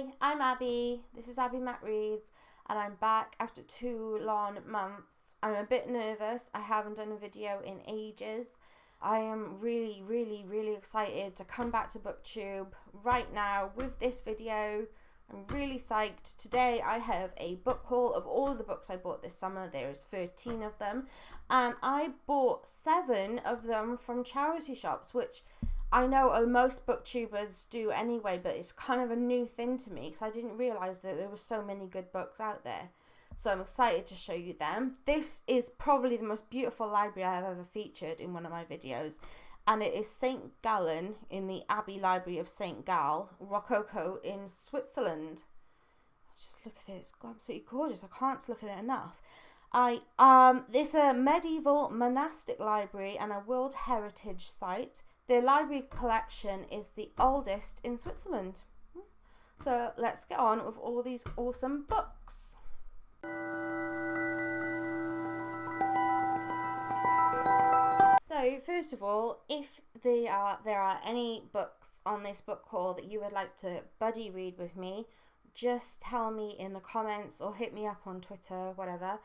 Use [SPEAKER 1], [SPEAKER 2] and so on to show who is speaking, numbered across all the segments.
[SPEAKER 1] Hi, I'm Abby. This is Abby Matt Reads, and I'm back after 2 long months. I'm a bit nervous. I haven't done a video in ages. I am really excited to come back to BookTube right now with this video. I'm really psyched. Today I have a book haul of all of the books I bought this summer. There's 13 of them, and I bought 7 of them from charity shops, which I know most booktubers do anyway, but it's kind of a new thing to me because I didn't realise that there were so many good books out there. So I'm excited to show you them. This is probably the most beautiful library I have ever featured in one of my videos. And it is St. Gallen in the Abbey Library of St. Gall, Rococo in Switzerland. Let's just look at it. It's absolutely gorgeous. I can't look at it enough. This is a medieval monastic library and a World Heritage Site. The library collection is the oldest in Switzerland. So let's get on with all these awesome books. So first of all, if there are any books on this book haul that you would like to buddy read with me, just tell me in the comments or hit me up on Twitter, whatever.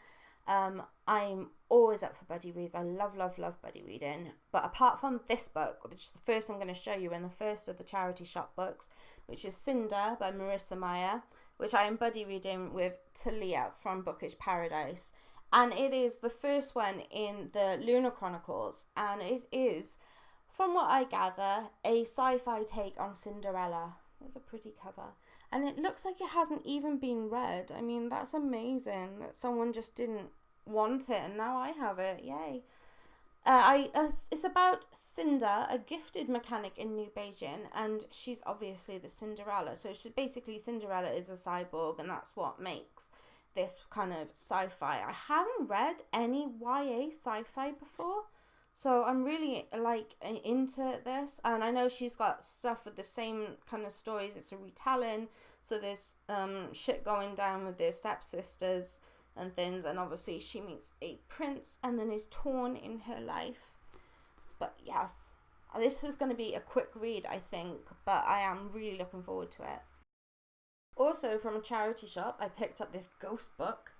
[SPEAKER 1] I'm always up for buddy reads. I love buddy reading. But apart from this book, which is the first I'm going to show you and the first of the charity shop books, which is Cinder by Marissa Meyer, which I am buddy reading with Talia from Bookish Paradise. And it is the first one in the Lunar Chronicles, and it is, from what I gather, a sci-fi take on Cinderella. There's a pretty cover. And it looks like it hasn't even been read. I mean, that's amazing that someone just didn't want it and now I have it. Yay. It's about Cinder, a gifted mechanic in New Beijing, and she's obviously the Cinderella. So basically Cinderella is a cyborg, and that's what makes this kind of sci-fi. I haven't read any YA sci-fi before, so I'm really into this, and I know she's got stuff with the same kind of stories. It's a retelling, so there's shit going down with their stepsisters and things, and obviously she meets a prince and then is torn in her life. But yes, this is going to be a quick read, I think, but I am really looking forward to it. Also from a charity shop, I picked up this ghost book,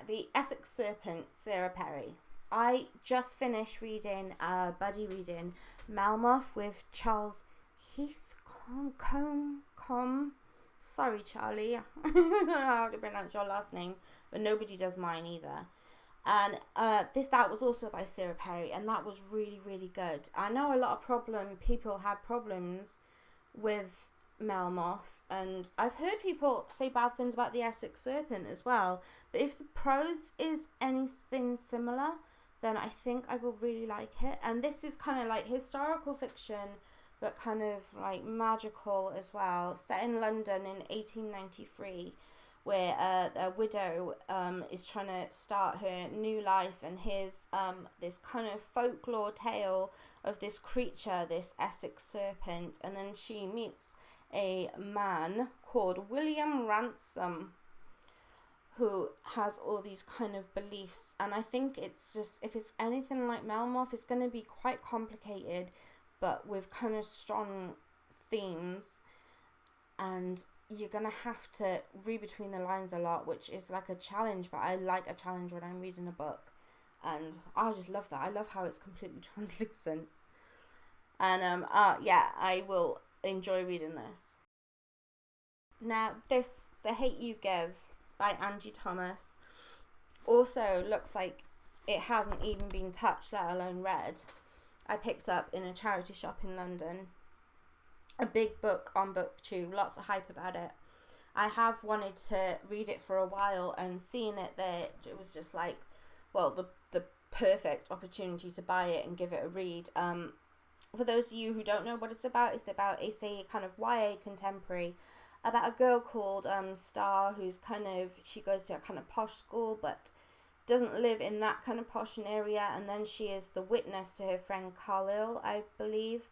[SPEAKER 1] The Essex Serpent, Sarah Perry. I just finished reading, buddy reading, Melmoth with Charles Heathcombe. Sorry, Charlie. I don't know how to pronounce your last name, but nobody does mine either. And that was also by Sarah Perry, and that was really good. I know a lot of people had problems with Melmoth, and I've heard people say bad things about the Essex Serpent as well. But if the prose is anything similar, then I think I will really like it. And this is kind of like historical fiction, but kind of like magical as well, set in London in 1893, where a widow is trying to start her new life, and here's this kind of folklore tale of this creature, this Essex Serpent, and then she meets a man called William Ransom, who has all these kind of beliefs, and I think it's just, if it's anything like Melmoth, it's going to be quite complicated, but with kind of strong themes, and you're going to have to read between the lines a lot, which is like a challenge, but I like a challenge when I'm reading a book, and I just love that. I love how it's completely translucent, and yeah, I will enjoy reading this. Now this, The Hate You Give by Angie Thomas, also looks like it hasn't even been touched, let alone read. I picked up in a charity shop in London. A big book on BookTube, lots of hype about it. I have wanted to read it for a while, and seeing it there, it was just like, well, the perfect opportunity to buy it and give it a read. For those of you who don't know what it's about a kind of YA contemporary about a girl called Star, who's she goes to a kind of posh school but doesn't live in that kind of posh area, and then she is the witness to her friend Khalil, I believe,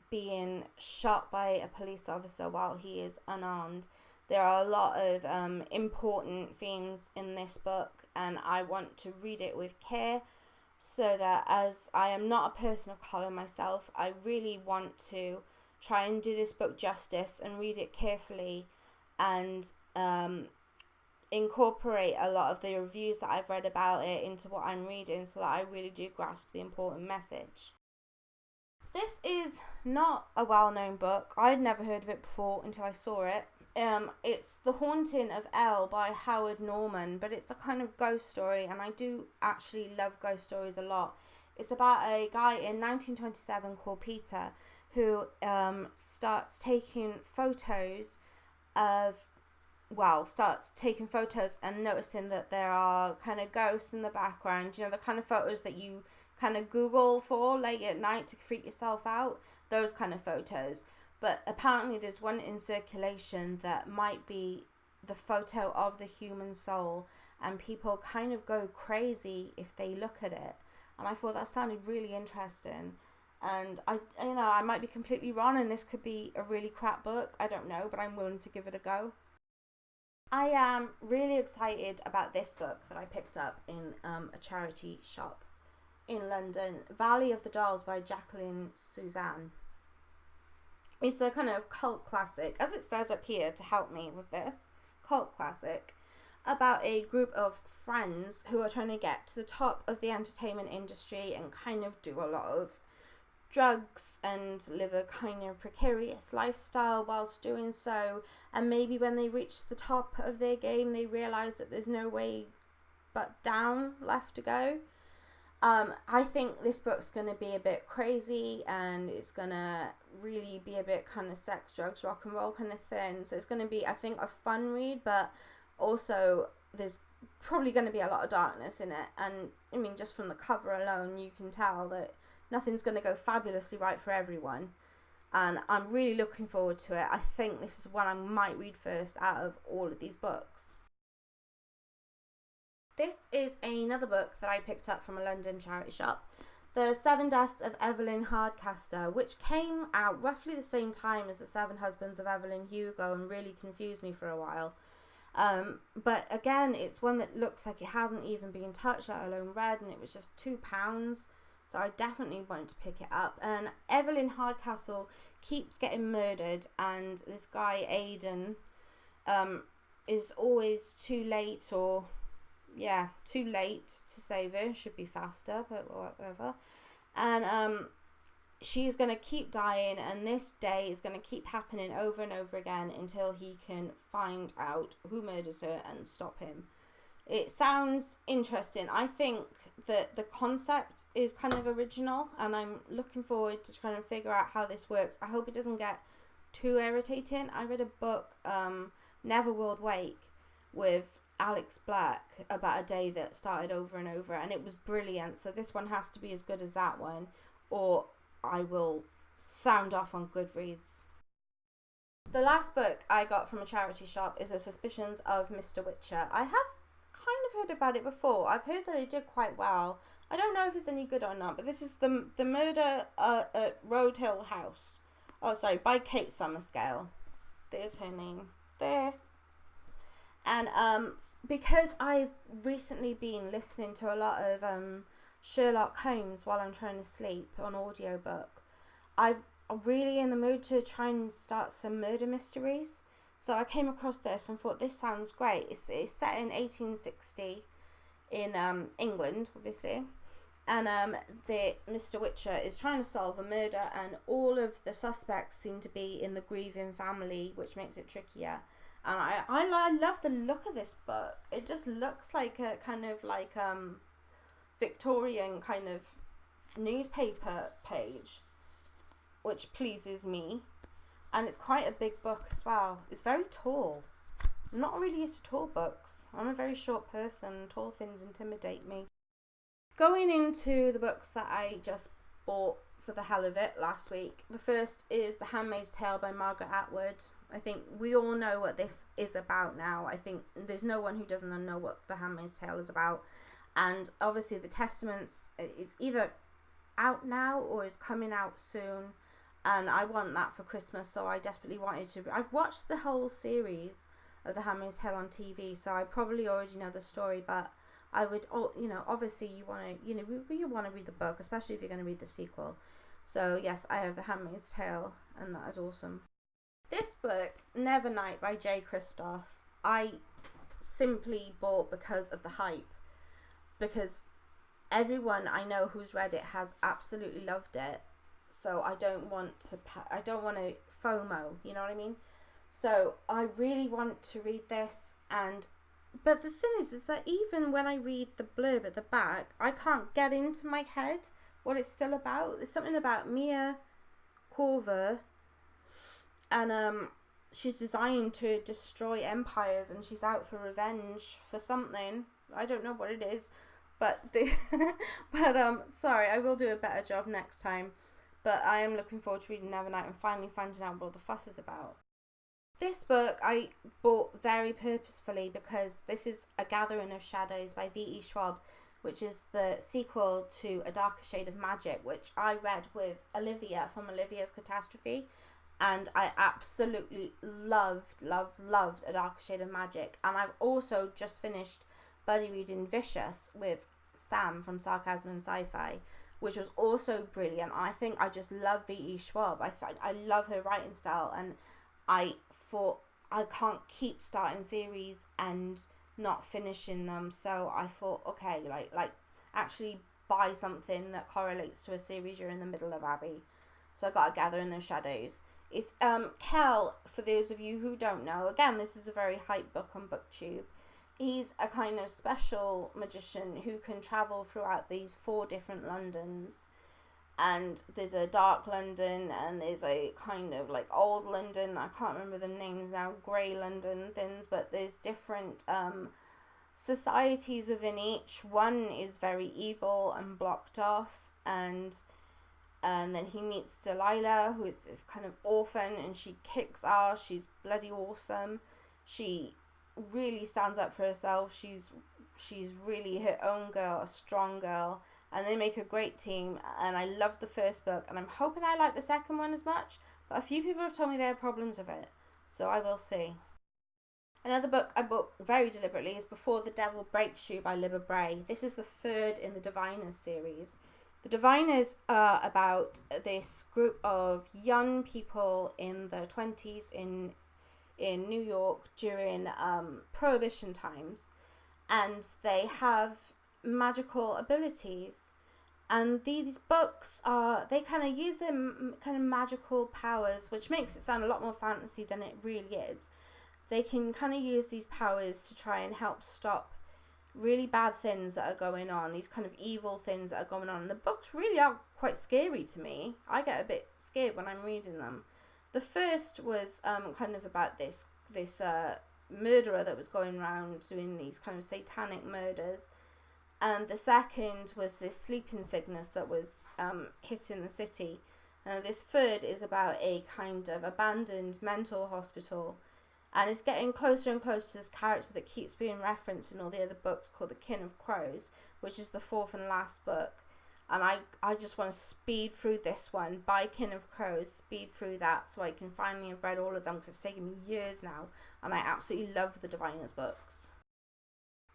[SPEAKER 1] being shot by a police officer while he is unarmed. There are a lot of important themes in this book, and I want to read it with care, so that, as I am not a person of colour myself, I really want to try and do this book justice and read it carefully and incorporate a lot of the reviews that I've read about it into what I'm reading, so that I really do grasp the important message. This is not a well-known book. I'd never heard of it before until I saw it. It's The Haunting of Elle by Howard Norman, but it's a kind of ghost story, and I do actually love ghost stories a lot. It's about a guy in 1927 called Peter who starts taking photos and noticing that there are kind of ghosts in the background. You know, the kind of photos that you kind of Google for late at night to freak yourself out, those kind of photos. But apparently there's one in circulation that might be the photo of the human soul, and people kind of go crazy if they look at it. And I thought that sounded really interesting. And I might be completely wrong, and this could be a really crap book. I don't know, but I'm willing to give it a go. I am really excited about this book that I picked up in a charity shop in London, Valley of the Dolls by Jacqueline Suzanne. It's a kind of cult classic, as it says up here to help me with this, cult classic, about a group of friends who are trying to get to the top of the entertainment industry and kind of do a lot of drugs and live a kind of precarious lifestyle whilst doing so. And maybe when they reach the top of their game, they realise that there's no way but down left to go. I think this book's going to be a bit crazy, and it's going to really be a bit kind of sex, drugs, rock and roll kind of thing. So it's going to be, I think, a fun read, but also there's probably going to be a lot of darkness in it. And I mean, just from the cover alone, you can tell that nothing's going to go fabulously right for everyone. And I'm really looking forward to it. I think this is one I might read first out of all of these books. This is another book that I picked up from a London charity shop. The 7 Deaths of Evelyn Hardcastle, which came out roughly the same time as The 7 Husbands of Evelyn Hugo and really confused me for a while. But again, it's one that looks like it hasn't even been touched, let alone read, and it was just £2. So I definitely want to pick it up. And Evelyn Hardcastle keeps getting murdered, and this guy, Aidan, is always too late to save her. Should be faster, but whatever. And she's going to keep dying, and this day is going to keep happening over and over again until he can find out who murders her and stop him. It sounds interesting. I think that the concept is kind of original, and I'm looking forward to trying to figure out how this works. I hope it doesn't get too irritating. I read a book, Never Will Wake, with Alex Black, about a day that started over and over, and it was brilliant. So this one has to be as good as that one, or I will sound off on Goodreads. The last book I got from a charity shop is The Suspicions of Mr. Witcher. I have kind of heard about it before. I've heard that it did quite well. I don't know if it's any good or not, but this is the Murder at Road Hill House. Oh, sorry, by Kate Summerscale. There's her name there. And because I've recently been listening to a lot of Sherlock Holmes while I'm trying to sleep on audiobook, I'm really in the mood to try and start some murder mysteries. So I came across this and thought, this sounds great. It's set in 1860 in England, obviously. And the Mr. Witcher is trying to solve a murder, and all of the suspects seem to be in the grieving family, which makes it trickier. And I love the look of this book. It just looks like a kind of like Victorian kind of newspaper page, which pleases me. And it's quite a big book as well. It's very tall. I'm not really used to tall books. I'm a very short person. Tall things intimidate me. Going into the books that I just bought for the hell of it last week. The first is The Handmaid's Tale by Margaret Atwood. I think we all know what this is about now. I think there's no one who doesn't know what The Handmaid's Tale is about. And obviously The Testaments is either out now or is coming out soon. And I want that for Christmas, so I desperately wanted to. I've watched the whole series of The Handmaid's Tale on TV, so I probably already know the story, but I would, obviously you want to, you want to read the book, especially if you're going to read the sequel. So yes, I have The Handmaid's Tale, and that is awesome. This book, Nevernight by J. Kristoff, I simply bought because of the hype, because everyone I know who's read it has absolutely loved it. So I don't want to FOMO, you know what I mean? So I really want to read this, but the thing is that even when I read the blurb at the back, I can't get into my head what it's still about. There's something about Mia Corver, and she's designed to destroy empires, and she's out for revenge for something. I don't know what it is, but sorry, I will do a better job next time. But I am looking forward to reading Nevernight and finally finding out what all the fuss is about. This book I bought very purposefully because this is A Gathering of Shadows by V.E. Schwab, which is the sequel to A Darker Shade of Magic, which I read with Olivia from Olivia's Catastrophe, and I absolutely loved A Darker Shade of Magic. And I've also just finished buddy reading Vicious with Sam from Sarcasm and Sci-Fi, which was also brilliant. I think I just love V.E. Schwab. I love her writing style, and I thought I can't keep starting series and not finishing them. So I thought, okay, like actually buy something that correlates to a series you're in the middle of, Abby. So I got A Gathering of Shadows. It's Kel, for those of you who don't know. Again, this is a very hype book on BookTube. He's a kind of special magician who can travel throughout these 4 different Londons. And there's a dark London, and there's a kind of like old London. I can't remember the names now, grey London things, but there's different societies within each. One is very evil and blocked off, and then he meets Delilah, who is this kind of orphan, and she kicks ass. She's bloody awesome. She really stands up for herself. She's really her own girl, a strong girl, and they make a great team. And I loved the first book, and I'm hoping I like the second one as much, but a few people have told me they have problems with it, so I will see. Another book I bought very deliberately is Before the Devil Breaks You by Libba Bray. This is the 3rd in the Diviners series. The Diviners are about this group of young people in the 20s in New York during Prohibition times, and they have magical abilities, and these books they kind of use their kind of magical powers, which makes it sound a lot more fantasy than it really is. They can kind of use these powers to try and help stop really bad things that are going on, these kind of evil things that are going on, and the books really are quite scary to me. I get a bit scared when I'm reading them. The first was kind of about this murderer that was going around doing these kind of satanic murders, and the second was this sleeping sickness that was hitting the city. This third is about a kind of abandoned mental hospital, and it's getting closer and closer to this character that keeps being referenced in all the other books, called The Kin of Crows, which is the 4th and last book. And I just want to speed through this one, buy Kin of Crows, speed through that, so I can finally have read all of them, because it's taken me years now, and I absolutely love the Diviners books.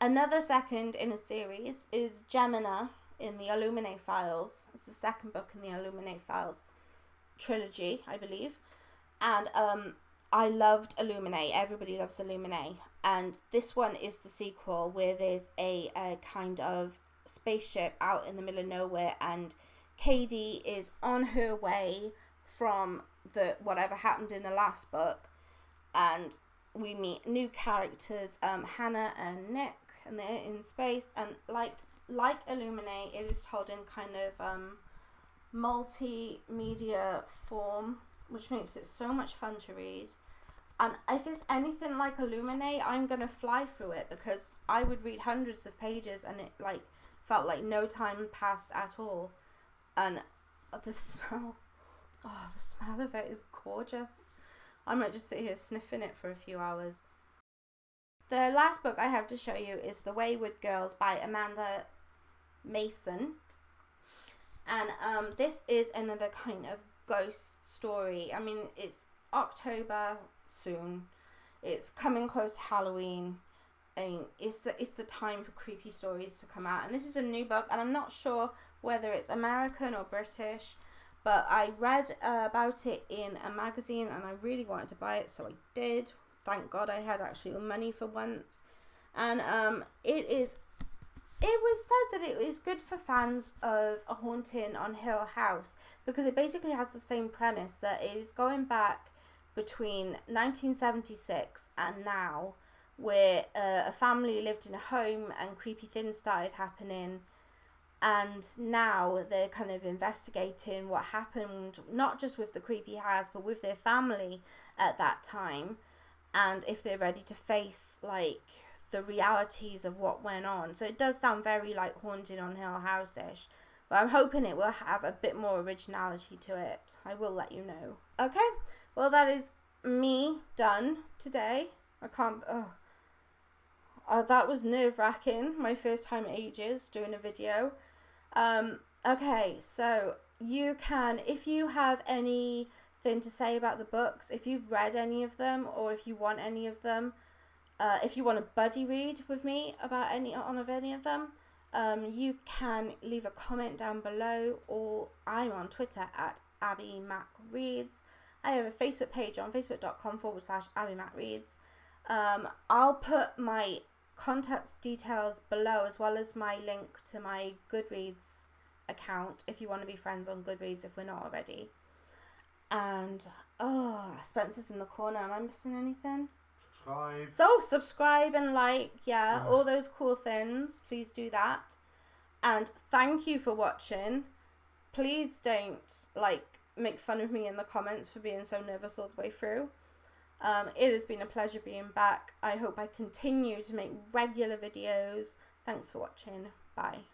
[SPEAKER 1] Another second in a series is Gemina in the Illuminate Files. It's the 2nd book in the Illuminate Files trilogy, I believe. And I loved Illuminate. Everybody loves Illuminate. And this one is the sequel, where there's a kind of spaceship out in the middle of nowhere, and Katie is on her way from whatever happened in the last book, and we meet new characters, Hannah and Nick, and they're in space, and like Illuminate, it is told in kind of multimedia form, which makes it so much fun to read. And if it's anything like Illuminate, I'm gonna fly through it, because I would read hundreds of pages and it felt like no time passed at all. And the smell of it is gorgeous. I might just sit here sniffing it for a few hours. The last book I have to show you is The Wayward Girls by Amanda Mason. And this is another kind of ghost story. I mean, it's October soon. It's coming close to Halloween. I mean, it's the time for creepy stories to come out. And this is a new book, and I'm not sure whether it's American or British, but I read about it in a magazine and I really wanted to buy it, so I did. Thank God I had actual money for once. And it was said that it is good for fans of A Haunting on Hill House, because it basically has the same premise, that it is going back between 1976 and now, where a family lived in a home and creepy things started happening, and now they're kind of investigating what happened, not just with the creepy house but with their family at that time, and if they're ready to face like the realities of what went on. So it does sound very like Haunted on Hill House-ish, but I'm hoping it will have a bit more originality to it. I will let you know. Okay, well, that is me done today. I can't... that was nerve-wracking. My first time in ages doing a video. Okay, so you can, if you have anything to say about the books, if you've read any of them, or if you want any of them, if you want a buddy read with me about any of them, you can leave a comment down below, or I'm on Twitter at AbbieMacReads. I have a Facebook page on facebook.com/AbbieMacReads. I'll put my contact details below, as well as my link to my Goodreads account if you want to be friends on Goodreads if we're not already. And Spencer's in the corner. Am I missing anything?
[SPEAKER 2] Subscribe.
[SPEAKER 1] So subscribe and like, all those cool things. Please do that. And thank you for watching. Please don't make fun of me in the comments for being so nervous all the way through. It has been a pleasure being back. I hope I continue to make regular videos. Thanks for watching. Bye.